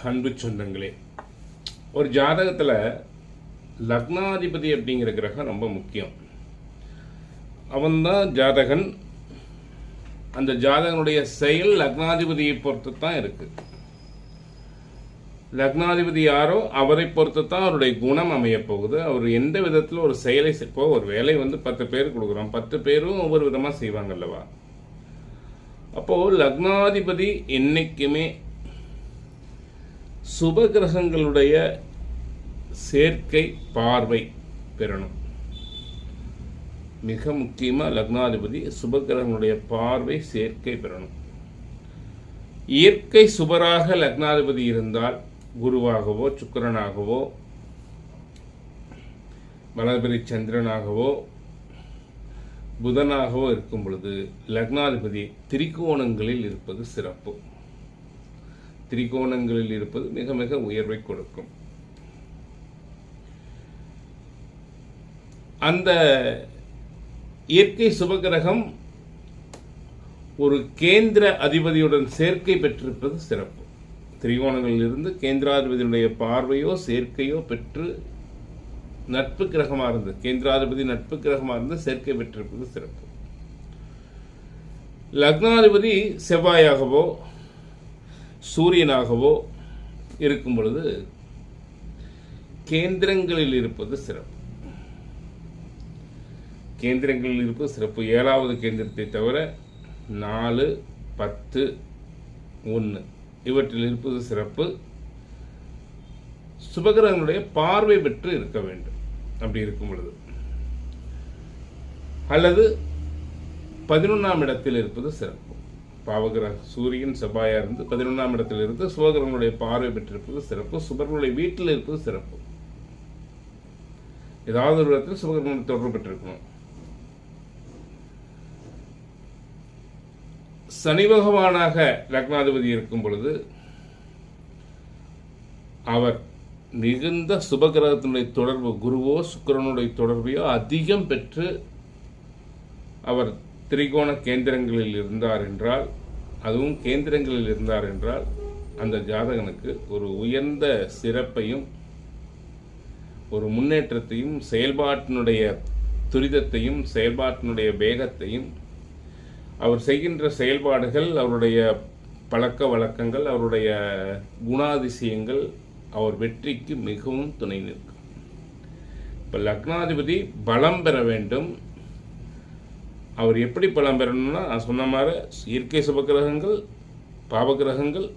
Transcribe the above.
அன்பு சொந்தங்களே, ஒரு ஜாதகத்தில் லக்னாதிபதி அப்படிங்கிற கிரகம் ரொம்ப முக்கியம். அவன்தான் ஜாதகன். அந்த ஜாதகனுடைய செயல் லக்னாதிபதியை பொறுத்து தான் இருக்கு. லக்னாதிபதி யாரோ அவரை பொறுத்து தான் அவருடைய குணம் அமைய போகுது. அவர் எந்த விதத்தில் ஒரு செயலை இப்போ ஒரு வேலை 10 பேர் கொடுக்குறோம், 10 பேரும் ஒவ்வொரு விதமாக செய்வாங்க அல்லவா? அப்போது லக்னாதிபதி என்னைக்குமே சுப கிரகங்களுடைய சேர்க்கை பார்வை பெறணும். மிக முக்கியமாக லக்னாதிபதி சுப கிரகங்களுடைய பார்வை சேர்க்கை பெறணும். இயற்கை சுபராக லக்னாதிபதி இருந்தால் குருவாகவோ சுக்கிரனாகவோ வளர்பிறை சந்திரனாகவோ புதனாகவோ இருக்கும் பொழுது லக்னாதிபதி திரிகோணங்களில் இருப்பது சிறப்பு. திரிகோணங்களில் இருப்பது மிக மிக உயர்வை கொடுக்கும். அந்த இயற்கை சுபகிரகம் ஒரு கேந்திர அதிபதியுடன் சேர்க்கை பெற்றிருப்பது சிறப்பு. திரிகோணங்களில் இருந்து கேந்திராதிபதியுடைய பார்வையோ சேர்க்கையோ பெற்று நட்பு கிரகமாக இருந்து கேந்திராதிபதி நட்பு கிரகமாக இருந்து சேர்க்கை பெற்றிருப்பது சிறப்பு. லக்னாதிபதி செவ்வாயாகவோ சூரியனாகவோ இருக்கும் பொழுது கேந்திரங்களில் இருப்பது சிறப்பு. கேந்திரங்களில் இருப்பது சிறப்பு. 7வது கேந்திரத்தை தவிர 4, 10, 1 இவற்றில் இருப்பது சிறப்பு. சுபகிரகங்களுடைய பார்வை பெற்று இருக்க வேண்டும். அப்படி இருக்கும் பொழுது அல்லது 11ஆம் இடத்தில் இருப்பது சிறப்பு. பாவகிரக சூரியன் செவ்வாயா இருந்து 11ஆம் இடத்தில் இருந்து சுபகிரகங்களுடைய பார்வை பெற்றிருப்பது சிறப்பு. சுபர்களுடைய வீட்டில் இருப்பது சிறப்பு. ஏதாவது ஒரு இடத்தில் சுபகிரகங்களுடைய தொடர்பு பெற்றிருக்கணும். சனி பகவானாக லக்னாதிபதி இருக்கும் பொழுது அவர் மிகுந்த சுபகிரகத்தினுடைய தொடர்பு குருவோ சுக்கிரனுடைய தொடர்பையோ அதிகம் பெற்று அவர் திரிகோண கேந்திரங்களில் இருந்தார் என்றால், அதுவும் கேந்திரங்களில் இருந்தார் என்றால் அந்த ஜாதகனுக்கு ஒரு உயர்ந்த சிறப்பையும் ஒரு முன்னேற்றத்தையும் செயல்பாட்டினுடைய துரிதத்தையும் செயல்பாட்டினுடைய வேகத்தையும் அவர் செய்கின்ற செயல்பாடுகள், அவருடைய பழக்க வழக்கங்கள், அவருடைய குணாதிசயங்கள் அவர் வெற்றிக்கு மிகவும் துணை நிற்கும். இப்போ லக்னாதிபதி பலம் பெற வேண்டும். அவர் எப்படி பலம் பெறணும்னா, நான் சொன்ன மாதிரி இயற்கை சுபகிரகங்கள், பாவகிரகங்கள்